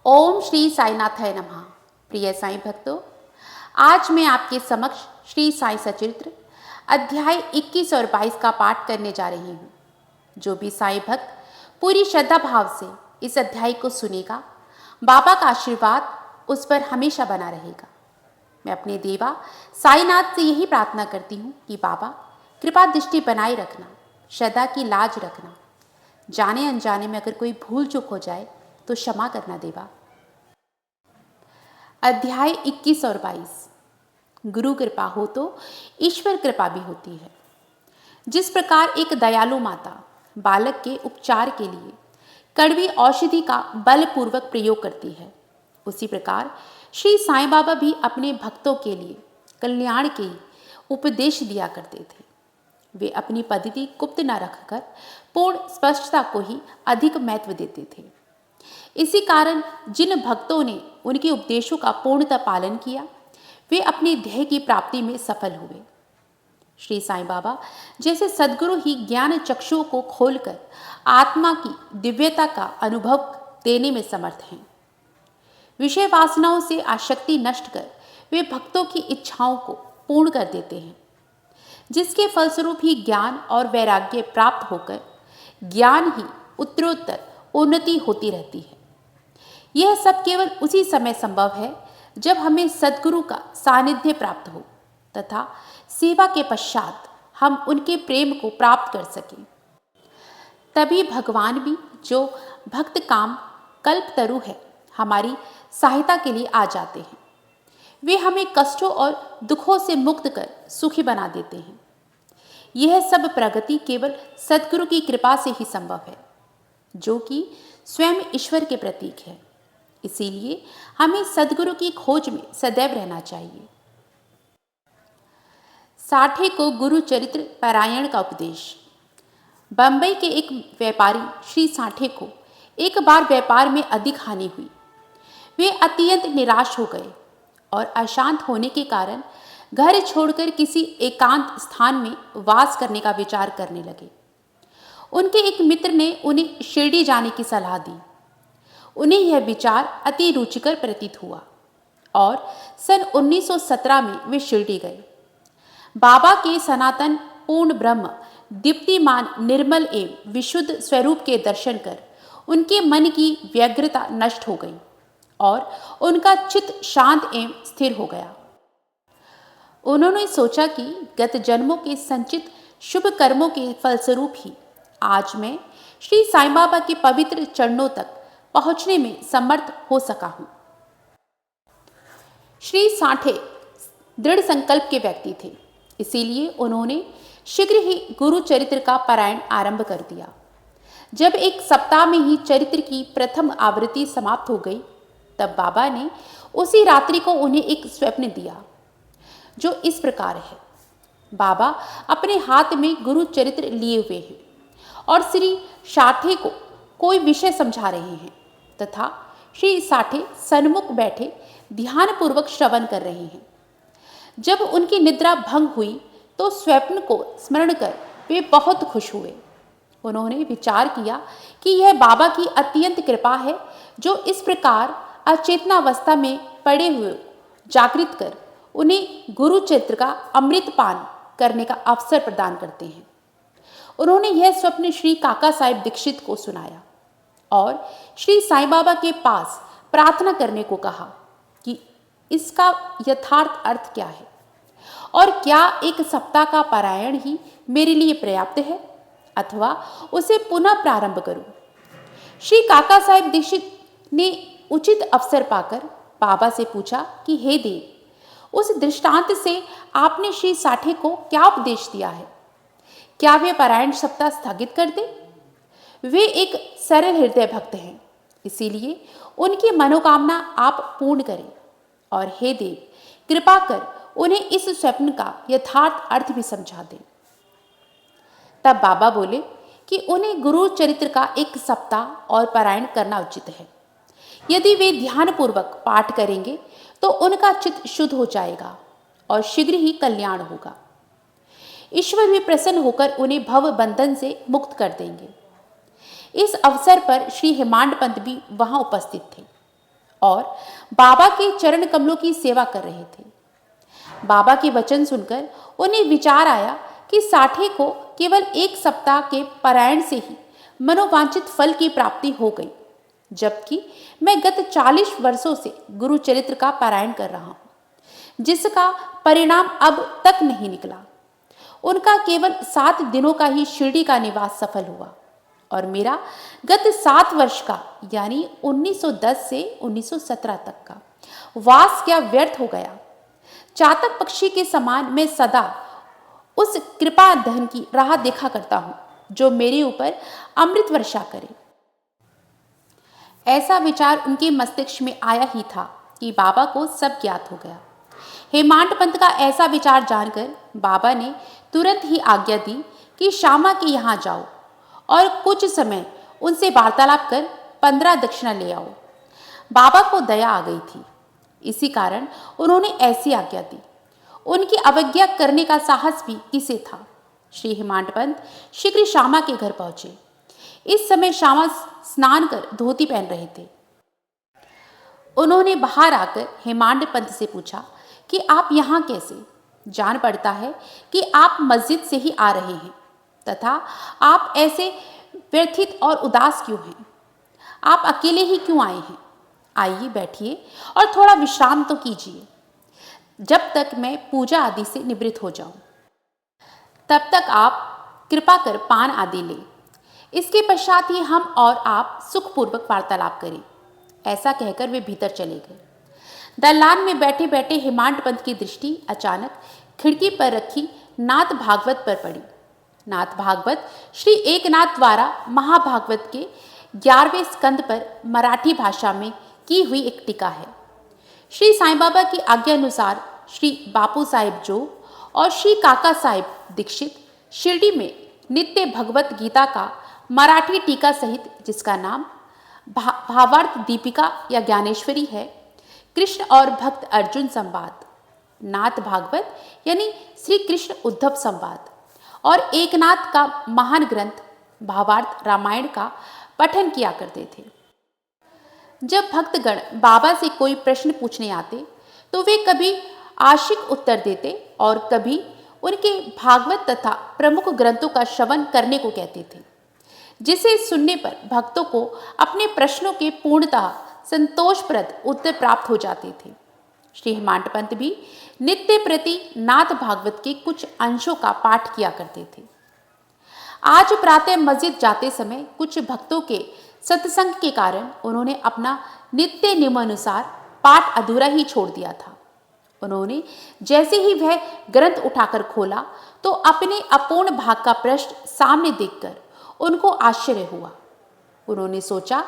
ओम श्री साईनाथाय नमः। प्रिय साईं भक्तों, आज मैं आपके समक्ष श्री साईं सचरित्र अध्याय 21 और 22 का पाठ करने जा रही हूँ। जो भी साईं भक्त पूरी श्रद्धा भाव से इस अध्याय को सुनेगा, बाबा का आशीर्वाद उस पर हमेशा बना रहेगा। मैं अपने देवा साईनाथ से यही प्रार्थना करती हूँ कि बाबा कृपा दृष्टि बनाए रखना, श्रद्धा की लाज रखना। जाने अनजाने में अगर कोई भूल चूक हो जाए तो क्षमा करना देवा। अध्याय 21 और 22। गुरु कृपा हो तो ईश्वर कृपा भी होती है। जिस प्रकार एक दयालु माता बालक के उपचार के लिए कड़वी औषधि का बलपूर्वक प्रयोग करती है, उसी प्रकार श्री साईं बाबा भी अपने भक्तों के लिए कल्याण के उपदेश दिया करते थे। वे अपनी पद्धति गुप्त न रखकर पूर्ण स्पष्टता को ही अधिक महत्व देते थे। इसी कारण जिन भक्तों ने उनके उपदेशों का पूर्णतः पालन किया, वे अपने ध्येय की प्राप्ति में सफल हुए। श्री साईं बाबा जैसे सद्गुरु ही ज्ञान चक्षुओं को खोलकर आत्मा की दिव्यता का अनुभव देने में समर्थ हैं। विषय वासनाओं से आसक्ति नष्ट कर वे भक्तों की इच्छाओं को पूर्ण कर देते हैं, जिसके फलस्वरूप ही ज्ञान और वैराग्य प्राप्त होकर ज्ञान ही उत्तरोत्तर उन्नति होती रहती है। यह सब केवल उसी समय संभव है जब हमें सद्गुरु का सानिध्य प्राप्त हो तथा सेवा के पश्चात हम उनके प्रेम को प्राप्त कर सकें। तभी भगवान भी, जो भक्त काम कल्पतरु है, हमारी सहायता के लिए आ जाते हैं। वे हमें कष्टों और दुखों से मुक्त कर सुखी बना देते हैं। यह सब प्रगति केवल सद्गुरु की कृपा से ही संभव है, जो कि स्वयं ईश्वर के प्रतीक है। इसीलिए हमें सद्गुरु की खोज में सदैव रहना चाहिए। साठे को गुरु चरित्र पारायण का उपदेश। बंबई के एक व्यापारी श्री साठे को एक बार व्यापार में अधिक हानि हुई। वे अत्यंत निराश हो गए और अशांत होने के कारण घर छोड़कर किसी एकांत स्थान में वास करने का विचार करने लगे। उनके एक मित्र ने उन्हें शिरडी जाने की सलाह दी। उन्हें यह विचार अति रुचिकर प्रतीत हुआ और सन 1917 में वे शिरडी गए। बाबा के सनातन पूर्ण ब्रह्म दीप्तिमान निर्मल एवं विशुद्ध स्वरूप के दर्शन कर उनके मन की व्यग्रता नष्ट हो गई और उनका चित्त शांत एवं स्थिर हो गया। उन्होंने सोचा कि गत जन्मों के संचित शुभ कर्मों के फलस्वरूप ही आज मैं श्री साईं बाबा के पवित्र चरणों तक पहुंचने में समर्थ हो सका हूं। श्री साठे दृढ़ संकल्प के व्यक्ति थे, इसीलिए उन्होंने शीघ्र ही गुरु चरित्र का पारायण आरंभ कर दिया। जब एक सप्ताह में ही चरित्र की प्रथम आवृत्ति समाप्त हो गई, तब बाबा ने उसी रात्रि को उन्हें एक स्वप्न दिया, जो इस प्रकार है। बाबा अपने हाथ में गुरु चरित्र लिए हुए हैं और श्री साठे को कोई विषय समझा रहे हैं तथा श्री साठे सन्मुख बैठे ध्यानपूर्वक श्रवण कर रहे हैं। जब उनकी निद्रा भंग हुई तो स्वप्न को स्मरण कर वे बहुत खुश हुए। उन्होंने विचार किया कि यह बाबा की अत्यंत कृपा है, जो इस प्रकार अचेतनावस्था में पड़े हुए जागृत कर उन्हें गुरु चरित्र का अमृत पान करने का अवसर प्रदान करते हैं। उन्होंने यह स्वप्न श्री काका साहेब दीक्षित को सुनाया और श्री साईं बाबा के पास प्रार्थना करने को कहा कि इसका यथार्थ अर्थ क्या है और क्या एक सप्ताह का पारायण ही मेरे लिए पर्याप्त है अथवा उसे पुनः प्रारंभ करूं। श्री काका साहेब दीक्षित ने उचित अवसर पाकर बाबा से पूछा कि हे देव, उस दृष्टांत से आपने श्री साठे को क्या उपदेश दिया है? क्या वे पारायण सप्ताह स्थगित कर दे? वे एक सरल हृदय भक्त हैं, इसीलिए उनकी मनोकामना आप पूर्ण करें और हे देव, कृपा कर उन्हें इस स्वप्न का यथार्थ अर्थ भी समझा दें। तब बाबा बोले कि उन्हें गुरु चरित्र का एक सप्ताह और पारायण करना उचित है। यदि वे ध्यानपूर्वक पाठ करेंगे तो उनका चित्त शुद्ध हो जाएगा और शीघ्र ही कल्याण होगा। ईश्वर भी प्रसन्न होकर उन्हें भव बंधन से मुक्त कर देंगे। इस अवसर पर श्री हेमांड पंत भी वहां उपस्थित थे। और बाबा के चरण कमलों की सेवा कर रहे थे। बाबा के वचन सुनकर उन्हें विचार आया कि साठे को केवल 1 सप्ताह के पारायण से ही मनोवांछित फल की प्राप्ति हो गई, जबकि मैं गत 40 वर्षों से गुरु चरित्र का पारायण कर रहा हूं, जिसका परिणाम अब तक नहीं निकला। उनका केवल 7 दिनों का ही शिरडी का निवास सफल हुआ और मेरा गत 7 वर्ष का यानी 1910 से 1917 तक का वास क्या व्यर्थ हो गया। चातक पक्षी के समान मैं सदा उस कृपा धन की राह देखा करता हूं जो मेरे ऊपर अमृत वर्षा करे। ऐसा विचार उनके मस्तिष्क में आया ही था कि बाबा को सब ज्ञात हो गया। हेमांत पंत का ऐसा विचार जानकर बाबा ने तुरंत ही आज्ञा दी कि श्यामा के यहाँ जाओ और कुछ समय उनसे वार्तालाप कर 15 दक्षिणा ले आओ। बाबा को दया आ गई थी, इसी कारण उन्होंने ऐसी आज्ञा दी। उनकी अवज्ञा करने का साहस भी किसे था। श्री हेमांत पंत शीघ्र श्यामा के घर पहुंचे। इस समय श्यामा स्नान कर धोती पहन रहे थे। उन्होंने बाहर आकर हेमांत पंत से पूछा कि आप यहाँ कैसे? जान पड़ता है कि आप मस्जिद से ही आ रहे हैं तथा आप ऐसे व्यथित और उदास क्यों हैं? आप अकेले ही क्यों आए हैं? आइए बैठिए और थोड़ा विश्राम तो कीजिए, जब तक मैं पूजा आदि से निवृत्त हो जाऊं। तब तक आप कृपा कर पान आदि लें। इसके पश्चात ही हम और आप सुखपूर्वक वार्तालाप करें। ऐसा कहकर वे भीतर चले गए। दलान में बैठे बैठे हेमांत पंत की दृष्टि अचानक खिड़की पर रखी नाथ भागवत पर पड़ी। नाथ भागवत श्री एकनाथ द्वारा महाभागवत के 11वें स्कंद पर मराठी भाषा में की हुई एक टीका है। श्री साईं बाबा की आज्ञा अनुसार श्री बापू साहिब जो और श्री काका साहिब दीक्षित शिरडी में नित्य भगवत गीता का मराठी टीका सहित, जिसका नाम भावार्थ दीपिका या ज्ञानेश्वरी है, कृष्ण और भक्त अर्जुन संवाद, नाथ भागवत यानी श्री कृष्ण उद्धव संवाद और एकनाथ का महान ग्रंथ भावार्थ रामायण का पठन किया करते थे। जब भक्तगण बाबा से कोई प्रश्न पूछने आते तो वे कभी आशिक उत्तर देते और कभी उनके भागवत तथा प्रमुख ग्रंथों का श्रवण करने को कहते थे, जिसे सुनने पर भक्तों को अपने प्रश्नों के पूर्णतः संतोषप्रद उत्तर प्राप्त हो जाते थे। श्री हेमांत पंत भी नित्य प्रति नाथ भागवत के कुछ अंशों का पाठ किया करते थे। आज प्रातः मस्जिद जाते समय कुछ भक्तों के सत्संग के कारण उन्होंने अपना नित्य नियमानुसार पाठ अधूरा ही छोड़ दिया था। उन्होंने जैसे ही वह ग्रंथ उठाकर खोला तो अपने अपूर्ण भाग का पृष्ठ सामने देखकर उनको आश्चर्य हुआ। उन्होंने सोचा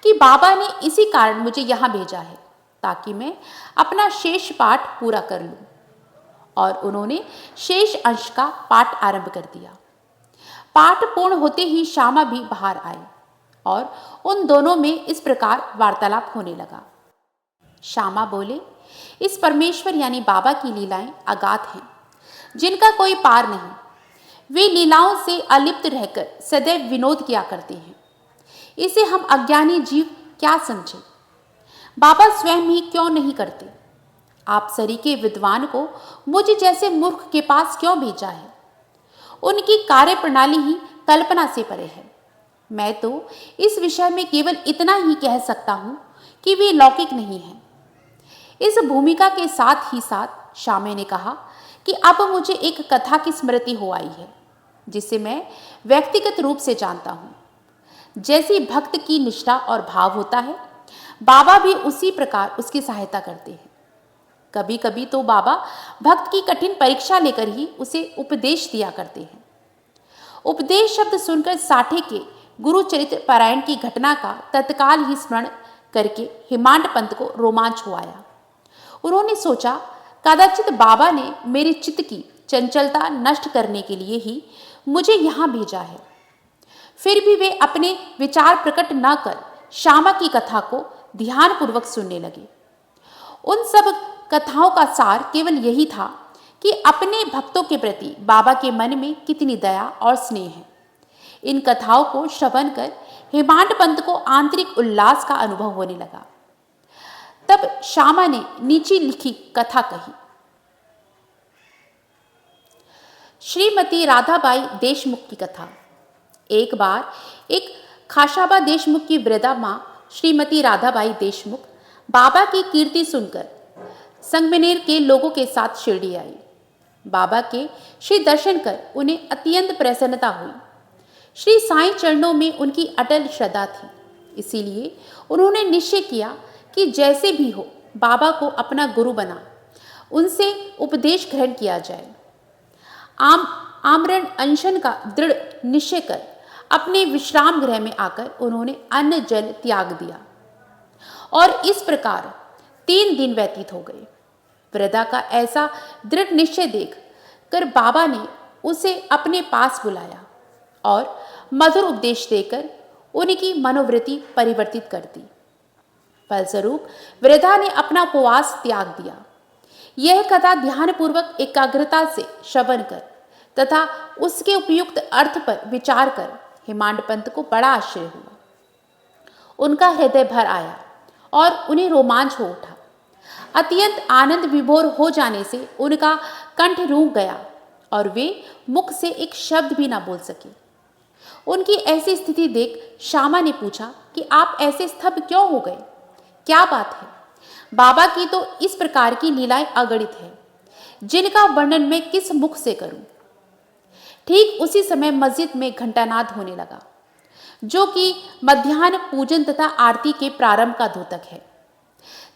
कि बाबा ने इसी कारण मुझे यहाँ भेजा है ताकि मैं अपना शेष पाठ पूरा कर लूं, और उन्होंने शेष अंश का पाठ आरंभ कर दिया। पाठ पूर्ण होते ही श्यामा भी बाहर आए और उन दोनों में इस प्रकार वार्तालाप होने लगा। श्यामा बोले, इस परमेश्वर यानी बाबा की लीलाएं अगाध हैं, जिनका कोई पार नहीं। वे लीलाओं से अलिप्त रहकर सदैव विनोद किया करते हैं। इसे हम अज्ञानी जीव क्या समझे? बाबा स्वयं ही क्यों नहीं करते? आप सरीके विद्वान को मुझ जैसे मूर्ख के पास क्यों भेजा है? उनकी कार्य प्रणाली ही कल्पना से परे है। मैं तो इस विषय में केवल इतना ही कह सकता हूं कि वे लौकिक नहीं हैं। इस भूमिका के साथ ही साथ श्यामे ने कहा कि अब मुझे एक कथा की स्मृति हो आई है, जिसे मैं व्यक्तिगत रूप से जानता हूं। जैसी भक्त की निष्ठा और भाव होता है, बाबा भी उसी प्रकार उसकी सहायता करते हैं। कभी कभी तो बाबा भक्त की कठिन परीक्षा लेकर ही उसे उपदेश दिया करते हैं। उपदेश शब्द सुनकर साठे के गुरु चरित्र पारायण की घटना का तत्काल ही स्मरण करके हेमांत पंत को रोमांच हो आया। उन्होंने सोचा, कदाचित बाबा ने मेरे चित्त की चंचलता नष्ट करने के लिए ही मुझे यहाँ भेजा है। फिर भी वे अपने विचार प्रकट न कर श्यामा की कथा को ध्यानपूर्वक सुनने लगे। उन सब कथाओं का सार केवल यही था कि अपने भक्तों के प्रति बाबा के मन में कितनी दया और स्नेह है। इन कथाओं को श्रवण कर हेमांत पंत को आंतरिक उल्लास का अनुभव होने लगा। तब श्यामा ने नीचे लिखी कथा कही। श्रीमती राधाबाई देशमुख की कथा। एक बार एक खाशाबा देशमुख की वृद्धा माँ श्रीमती राधाबाई देशमुख बाबा की कीर्ति सुनकर संगमनेर के लोगों के साथ शिरडी आई। बाबा के श्री दर्शन कर उन्हें अत्यंत प्रसन्नता हुई। श्री साईं चरणों में उनकी अटल श्रद्धा थी, इसीलिए उन्होंने निश्चय किया कि जैसे भी हो बाबा को अपना गुरु बना उनसे उपदेश ग्रहण किया जाए। आमरण अनशन का दृढ़ निश्चय कर अपने विश्राम गृह में आकर उन्होंने अन्न जल त्याग दिया और इस प्रकार 3 दिन व्यतीत हो गए। वृद्धा का ऐसा दृढ़ निश्चय देख कर बाबा ने उसे अपने पास बुलाया और मधुर उपदेश देकर उनकी मनोवृत्ति परिवर्तित कर दी। फलस्वरूप वृद्धा ने अपना उपवास त्याग दिया। यह कथा ध्यानपूर्वक एकाग्रता से श्रवण कर तथा उसके उपयुक्त अर्थ पर विचार कर हेमांड पंत को बड़ा आश्चर्य हुआ। उनका हृदय भर आया और उन्हें रोमांच हो उठा। अत्यंत आनंद विभोर हो जाने से उनका कंठ रूंध गया और वे मुख से एक शब्द भी ना बोल सके। उनकी ऐसी स्थिति देख श्यामा ने पूछा कि आप ऐसे स्तब्ध क्यों हो गए, क्या बात है? बाबा की तो इस प्रकार की लीलाएं अगणित है, जिनका वर्णन मैं किस मुख से करूं। ठीक उसी समय मस्जिद में घंटानाद होने लगा, जो कि मध्याह्न पूजन तथा आरती के प्रारंभ का द्योतक है।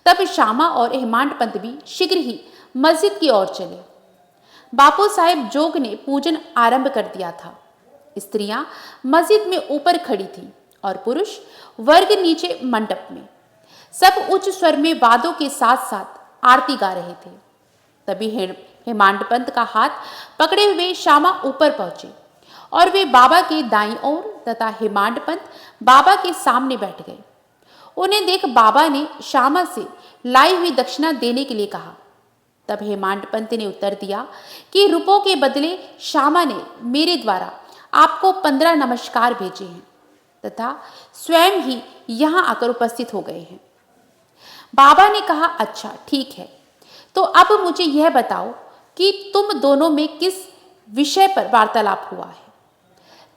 तब श्यामा और हेमांड पंत भी शीघ्र ही मस्जिद की ओर चले। बापू साहेब जोग ने पूजन आरंभ कर दिया था। स्त्रियां मस्जिद में ऊपर खड़ी थीं और पुरुष वर्ग नीचे मंडप में। सब उच्च स्वर में वादों के साथ साथ आरती गा रहे थे। तभी हेमांड पंत का हाथ पकड़े हुए श्यामा ऊपर पहुंचे और वे बाबा के दाईं ओर तथा हेमांड पंत बाबा के सामने बैठ गए। उन्हें देख बाबा ने श्यामा से लाई हुई दक्षिणा देने के लिए कहा। तब हेमांड पंत ने उत्तर दिया कि रुपयों के बदले श्यामा ने मेरे द्वारा आपको 15 नमस्कार भेजे हैं तथा स्वयं ही यहाँ आकर उपस्थित हो गए हैं। बाबा ने कहा, अच्छा ठीक है, तो अब मुझे यह बताओ कि तुम दोनों में किस विषय पर वार्तालाप हुआ है।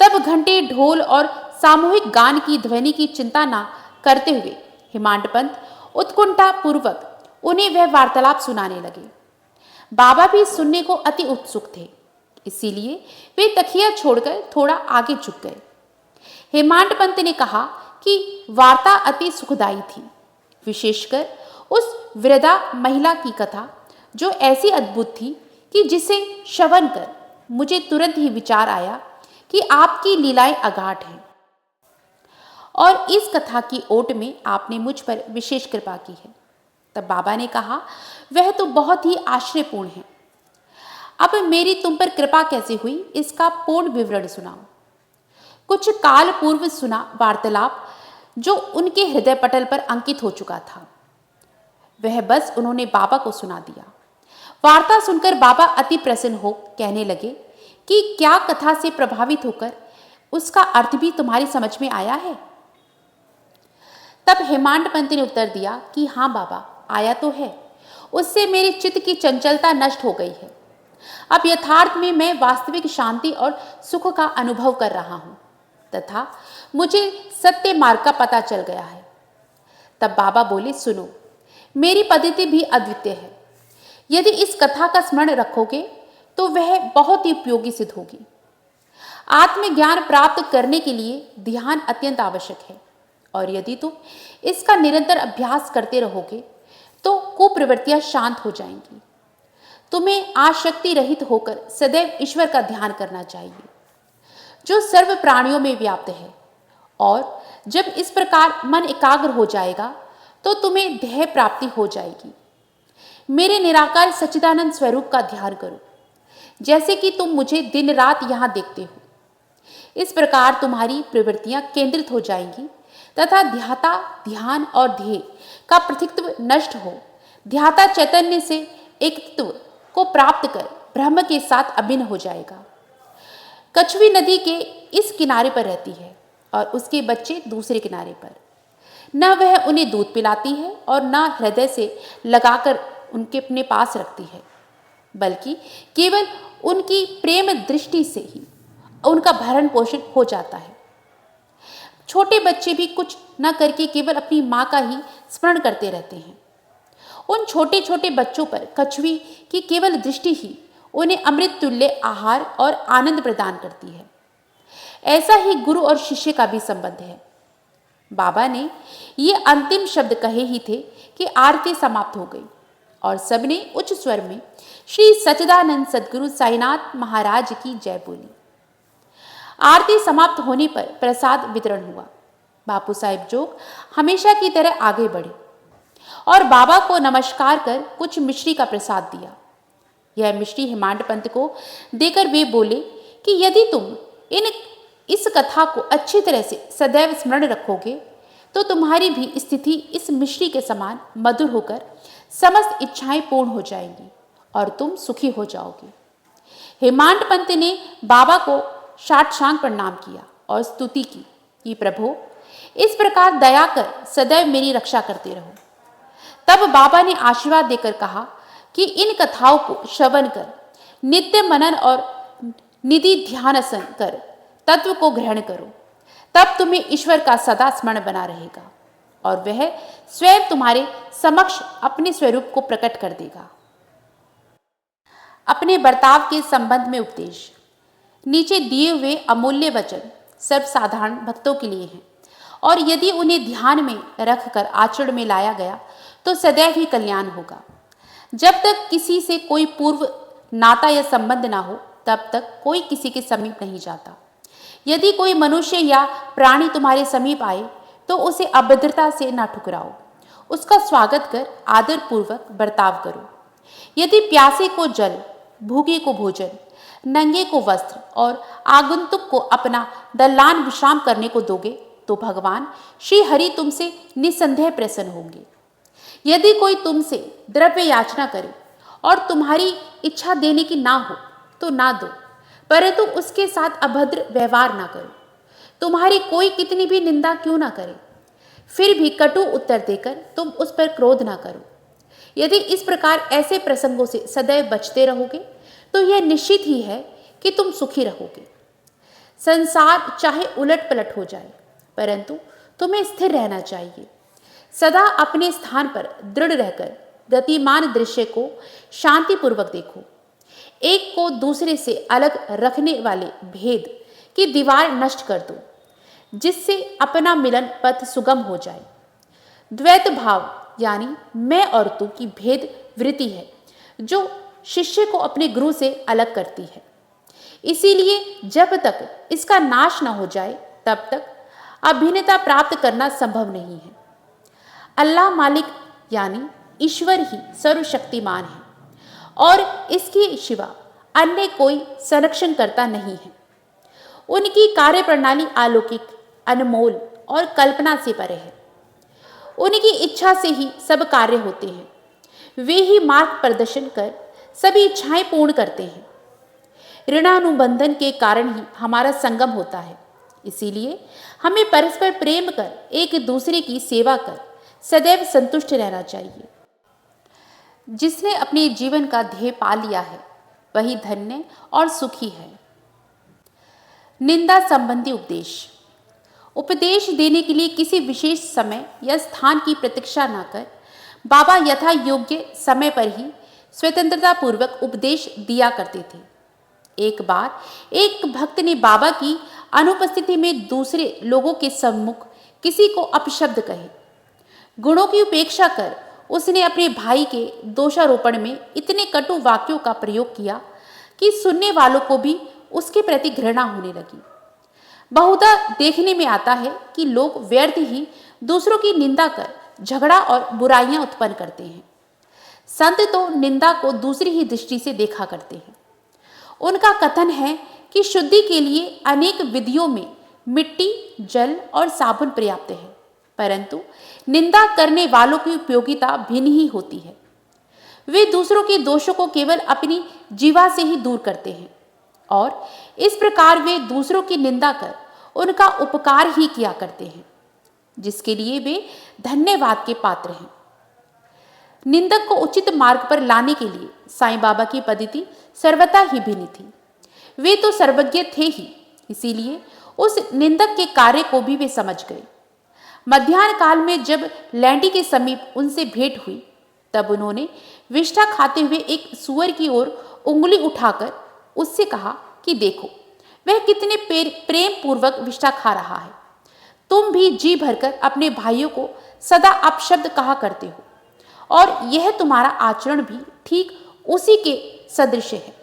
तब घंटे, ढोल और सामूहिक गान की ध्वनि की चिंता न करते हुए हेमांड पंत उत्कंठा पूर्वक उन्हें वह वार्तालाप सुनाने लगे। बाबा भी सुनने को अति उत्सुक थे, इसीलिए वे तकिया छोड़कर थोड़ा आगे झुक गए। हेमांड पंत ने कहा कि वार्ता अति सुखदायी थी, विशेषकर उस वृद्धा महिला की कथा, जो ऐसी अद्भुत थी कि जिसे श्रवण कर मुझे तुरंत ही विचार आया कि आपकी लीलाएं अगाध हैं और इस कथा की ओट में आपने मुझ पर विशेष कृपा की है। तब बाबा ने कहा, वह तो बहुत ही आश्चर्यपूर्ण है। अब मेरी तुम पर कृपा कैसे हुई, इसका पूर्ण विवरण सुनाओ। कुछ काल पूर्व सुना वार्तालाप जो उनके हृदय पटल पर अंकित हो चुका था, वह बस उन्होंने बाबा को सुना दिया। वार्ता सुनकर बाबा अति प्रसन्न हो कहने लगे कि क्या कथा से प्रभावित होकर उसका अर्थ भी तुम्हारी समझ में आया है? तब हेमांड पंत ने उत्तर दिया कि हाँ बाबा, आया तो है। उससे मेरे चित्त की चंचलता नष्ट हो गई है। अब यथार्थ में मैं वास्तविक शांति और सुख का अनुभव कर रहा हूं तथा मुझे सत्य मार्ग का पता चल गया है। तब बाबा बोले, सुनो, मेरी पद्धति भी अद्वितीय है। यदि इस कथा का स्मरण रखोगे तो वह बहुत ही उपयोगी सिद्ध होगी। आत्मज्ञान प्राप्त करने के लिए ध्यान अत्यंत आवश्यक है और यदि तुम इसका निरंतर अभ्यास करते रहोगे तो कुप्रवृत्तियां शांत हो जाएंगी। तुम्हें आसक्ति रहित होकर सदैव ईश्वर का ध्यान करना चाहिए, जो सर्व प्राणियों में व्याप्त है। और जब इस प्रकार मन एकाग्र हो जाएगा तो तुम्हें ध्येय प्राप्ति हो जाएगी। मेरे निराकार सच्चिदानंद स्वरूप का ध्यान करो, जैसे कि तुम मुझे दिन रात यहाँ देखते हो। इस प्रकार तुम्हारी प्रवृत्तियां केंद्रित हो जाएंगी तथा ध्याता, ध्यान और ध्येय का पृथक्त्व नष्ट हो ध्याता चैतन्य से एकत्व को प्राप्त कर ब्रह्म के साथ अभिन्न हो जाएगा। कछुवी नदी के इस किनारे पर रहती है और उसके बच्चे दूसरे किनारे पर। न वह उन्हें दूध पिलाती है और न हृदय से लगाकर उनके अपने पास रखती है, बल्कि केवल उनकी प्रेम दृष्टि से ही उनका भरण पोषण हो जाता है। छोटे बच्चे भी कुछ न करके केवल अपनी माँ का ही स्मरण करते रहते हैं। उन छोटे छोटे बच्चों पर कछुई की केवल दृष्टि ही उन्हें अमृत तुल्य आहार और आनंद प्रदान करती है। ऐसा ही गुरु और शिष्य का भी संबंध है। बाबा ने ये अंतिम शब्द कहे ही थे कि आरती समाप्त हो गई और सबने उच्च स्वर में श्री सच्चिदानंद सद्गुरु साईनाथ महाराज की जय बोली। आरती समाप्त होने पर प्रसाद वितरण हुआ। बापू साहिब जोग हमेशा की तरह आगे बढ़े और बाबा को नमस्कार कर कुछ मिश्री का प्रसाद दिया। यह मिश्री हेमांड पंत को देकर वे बोले कि यदि तुम इस कथा को अच्छी तरह से सदैव स्मरण रखोगे तो तुम्हारी भी स्थिति इस मिश्री के समान मधुर होकर समस्त इच्छाएं पूर्ण हो जाएंगी और तुम सुखी हो जाओगे। हेमांड पंत ने बाबा को साष्टांग प्रणाम किया और स्तुति की कि प्रभु इस प्रकार दया कर सदैव मेरी रक्षा करते रहो। तब बाबा ने आशीर्वाद देकर कहा कि इन कथाओं को श्रवण कर नित्य मनन और निधि ध्यानसन कर तत्व को ग्रहण करो, तब तुम्हें ईश्वर का सदा स्मरण बना रहेगा और वह स्वयं तुम्हारे समक्ष अपने स्वरूप को प्रकट कर देगा। अपने बर्ताव के संबंध में उपदेश। नीचे दिए हुए अमूल्य वचन सर्वसाधारण भक्तों के लिए हैं और यदि उन्हें ध्यान में रखकर आचरण में लाया गया तो सदैव ही कल्याण होगा। जब तक किसी से कोई पूर्व नाता या संबंध ना हो तब तक कोई किसी के समीप नहीं जाता। यदि कोई मनुष्य या प्राणी तुम्हारे समीप आए तो उसे अभद्रता से ना ठुकराओ, उसका स्वागत कर आदर पूर्वक बर्ताव करो। यदि प्यासे को जल, भूखे को भोजन, नंगे को वस्त्र और आगंतुक को अपना दल्लान विश्राम करने को दोगे तो भगवान श्री हरि तुमसे निसंदेह प्रसन्न होंगे। यदि कोई तुमसे द्रव्य याचना करे और तुम्हारी इच्छा देने की ना हो तो ना दो, परंतु उसके साथ अभद्र व्यवहार ना करो। तुम्हारी कोई कितनी भी निंदा क्यों ना करे, फिर भी कटु उत्तर देकर तुम उस पर क्रोध ना करो। यदि इस प्रकार ऐसे प्रसंगों से सदैव बचते रहोगे तो यह निश्चित ही है कि तुम सुखी रहोगे। संसार चाहे उलट पलट हो जाए परंतु तुम्हें स्थिर रहना चाहिए। सदा अपने स्थान पर दृढ़ रहकर गतिमान दृश्य को शांतिपूर्वक देखो। एक को दूसरे से अलग रखने वाले भेद की दीवार नष्ट कर दो, जिससे अपना मिलन पथ सुगम हो जाए। द्वैत भाव यानी मैं और तू की भेद वृत्ति है जो शिष्य को अपने गुरु से अलग करती है। इसीलिए जब तक इसका नाश न हो जाए तब तक अभिन्नता प्राप्त करना संभव नहीं है। अल्लाह मालिक यानी ईश्वर ही सर्वशक्तिमान है और इसके सिवा अन्य कोई संरक्षण करता नहीं है। उनकी कार्य प्रणाली अलौकिक, अनमोल और कल्पना से परे है। उनकी इच्छा से ही सब कार्य होते हैं। वे ही मार्ग प्रदर्शन कर सभी इच्छाएं पूर्ण करते हैं। ऋणानुबंधन के कारण ही हमारा संगम होता है। इसीलिए हमें परस्पर प्रेम कर एक दूसरे की सेवा कर सदैव संतुष्ट रहना चाहिए। जिसने अपने जीवन का ध्येय पा लिया है वही धन्य और सुखी है। निंदा संबंधी उपदेश। उपदेश देने के लिए किसी विशेष समय या स्थान की प्रतीक्षा न कर बाबा यथा योग्य समय पर ही स्वतंत्रता पूर्वक उपदेश दिया करते थे। एक बार एक भक्त ने बाबा की अनुपस्थिति में दूसरे लोगों के सम्मुख किसी को अपशब्द कहे। गुणों की उपेक्षा कर उसने अपने भाई के दोषारोपण में इतने कटु वाक्यों का प्रयोग किया कि सुनने वालों को भी उसके प्रति घृणा होने लगी। बहुधा देखने में आता है कि लोग व्यर्थ ही दूसरों की निंदा कर झगड़ा और बुराइयां उत्पन्न करते हैं। संत तो निंदा को दूसरी ही दृष्टि से देखा करते हैं। उनका कथन है कि शुद्धि के लिए अनेक विधियों में मिट्टी, जल और साबुन पर्याप्त है, परंतु निंदा करने वालों की उपयोगिता भिन्न ही होती है। वे दूसरों के दोषों को केवल अपनी जीवा से ही दूर करते हैं और इस प्रकार वे दूसरों की निंदा कर उनका उपकार ही किया करते हैं। जिसके लिए वे धन्यवाद के पात्र हैं। निंदक को उचित मार्ग पर लाने के लिए साईं बाबा की पद्धति सर्वथा ही भिन्न थी। वे तो सर्वज्ञ थे ही, इसीलिए उस निंदक के कार्य को भी वे समझ गए। मध्याह्न काल में जब लैंडी के समीप उनसे भेंट हुई, तब उन्होंने विष्ठा खाते हुए एक सूअर की ओर उंगली उठाकर उससे कहा कि देखो, वह कितने प्रेम पूर्वक विष्ठा खा रहा है। तुम भी जी भरकर अपने भाइयों को सदा अपशब्द कहा करते हो, और यह तुम्हारा आचरण भी ठीक उसी के सदृश है।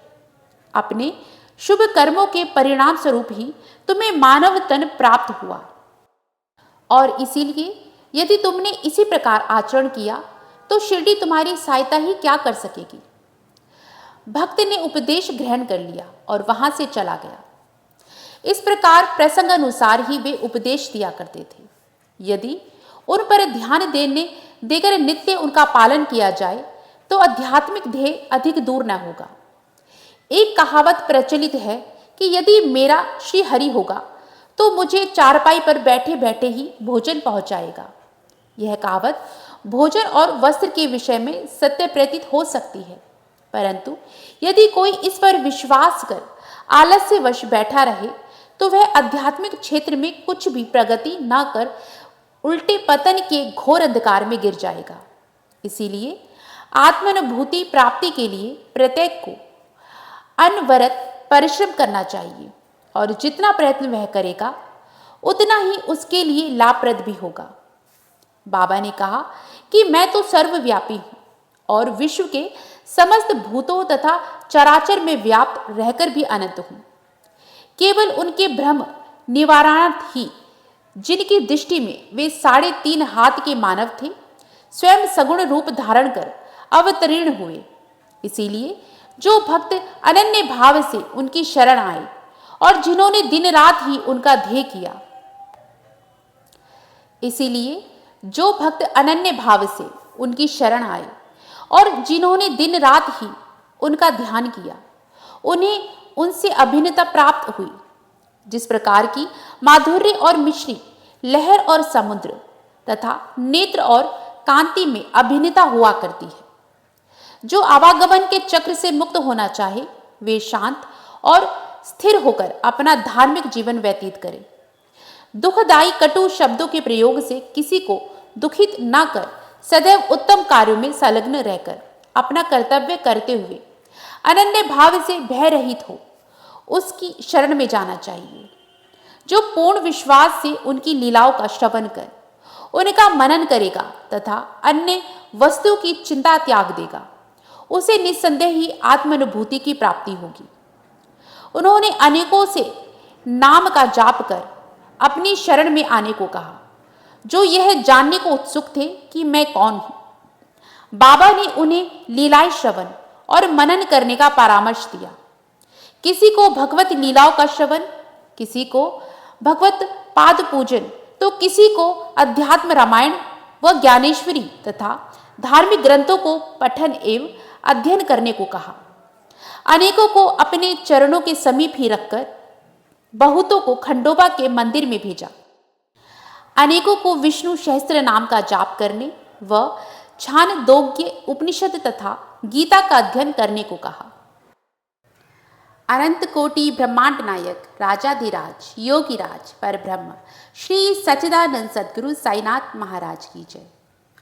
अपने शुभ कर्मों के परिणाम स्वरूप ही तुम्हें मानव तन प्राप्त हुआ, और इसीलिए यदि तुमने इसी प्रकार आचरण किया तो शिरडी तुम्हारी सहायता ही क्या कर सकेगी। भक्त ने उपदेश ग्रहण कर लिया और वहां से चला गया। इस प्रकार प्रसंग अनुसार ही वे उपदेश दिया करते थे। यदि उन पर ध्यान देकर नित्य उनका पालन किया जाए तो आध्यात्मिक ध्येय अधिक दूर न होगा। एक कहावत प्रचलित है कि यदि मेरा श्री हरि होगा तो मुझे चारपाई पर बैठे बैठे ही भोजन पहुंचाएगा। यह कहावत भोजन और वस्त्र के विषय में सत्य प्रतीत हो सकती है, परंतु यदि कोई इस पर विश्वास कर आलस्यवश बैठा रहे तो वह आध्यात्मिक क्षेत्र में कुछ भी प्रगति न कर उल्टे पतन के घोर अंधकार में गिर जाएगा। इसीलिए आत्मानुभूति प्राप्ति के लिए प्रत्येक को अनवरत परिश्रम करना चाहिए, और जितना प्रयत्न वह करेगा उतना ही उसके लिए लाभप्रद भी होगा। बाबा ने कहा कि मैं तो सर्वव्यापी हूं और विश्व के समस्त भूतों तथा चराचर में व्याप्त रहकर भी अनंत हूं। केवल उनके भ्रम निवारणार्थ ही जिनकी दृष्टि में वे 3.5 हाथ के मानव थे, स्वयं सगुण रूप धारण कर अवतीर्ण हुए। इसीलिए जो भक्त अनन्य भाव से उनकी शरण आए और जिन्होंने दिन रात ही उनका ध्येय किया, इसीलिए जो भक्त अनन्य भाव से उनकी शरण आए और जिन्होंने दिन रात ही उनका ध्यान किया, उन्हें उनसे अभिन्नता प्राप्त हुई। जिस प्रकार की माधुर्य और मिश्री, लहर और समुद्र तथा नेत्र और कांति में अभिन्नता हुआ करती है। जो आवागमन के चक्र से मुक्त होना चाहे वे शांत और स्थिर होकर अपना धार्मिक जीवन व्यतीत करें। दुखदायी कटु शब्दों के प्रयोग से किसी को दुखित न कर सदैव उत्तम कार्यों में संलग्न रहकर अपना कर्तव्य करते हुए अनन्य भाव से भय रहित हो उसकी शरण में जाना चाहिए। जो पूर्ण विश्वास से उनकी लीलाओं का श्रवण कर उनका मनन करेगा तथा अन्य वस्तुओं की चिंता त्याग देगा, उसे निस्संदेह ही आत्मानुभूति की प्राप्ति होगी। उन्होंने अनेकों से नाम का जाप कर अपनी शरण में आने को कहा, जो यह जानने को उत्सुक थे कि मैं कौन हूं। बाबा ने उन्हें लीलाएं श्रवण और मनन करने का परामर्श दिया। किसी को भगवत लीलाओं का श्रवण, किसी को भगवत पाद पूजन, तो किसी को अध्यात्म रामायण व ज्ञानेश्वरी तथा धार्मिक ग्रंथों को पठन एवं अध्ययन करने को कहा। अनेकों को अपने चरणों के समीप ही रखकर बहुतों को खंडोबा के मंदिर में भेजा। अनेकों को विष्णु सहस्त्र नाम का जाप करने व छांदोग्य उपनिषद तथा गीता का अध्ययन करने को कहा। अनंत कोटि ब्रह्मांड नायक राजाधिराज योगीराज परब्रह्म श्री सच्चिदानंद सद्गुरु साईनाथ महाराज की जय।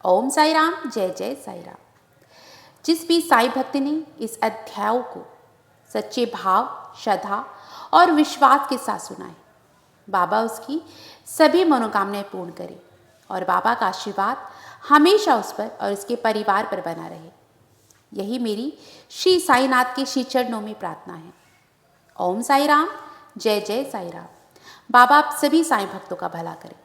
ओम साई राम, जय जय साई राम। जिस भी साईं भक्त ने इस अध्याय को सच्चे भाव, श्रद्धा और विश्वास के साथ सुना है, बाबा उसकी सभी मनोकामनाएं पूर्ण करे और बाबा का आशीर्वाद हमेशा उस पर और उसके परिवार पर बना रहे। यही मेरी श्री साईनाथ के श्री चरणों में प्रार्थना है। ओम साई राम, जय जय साई राम। बाबा आप सभी साईं भक्तों का भला करें।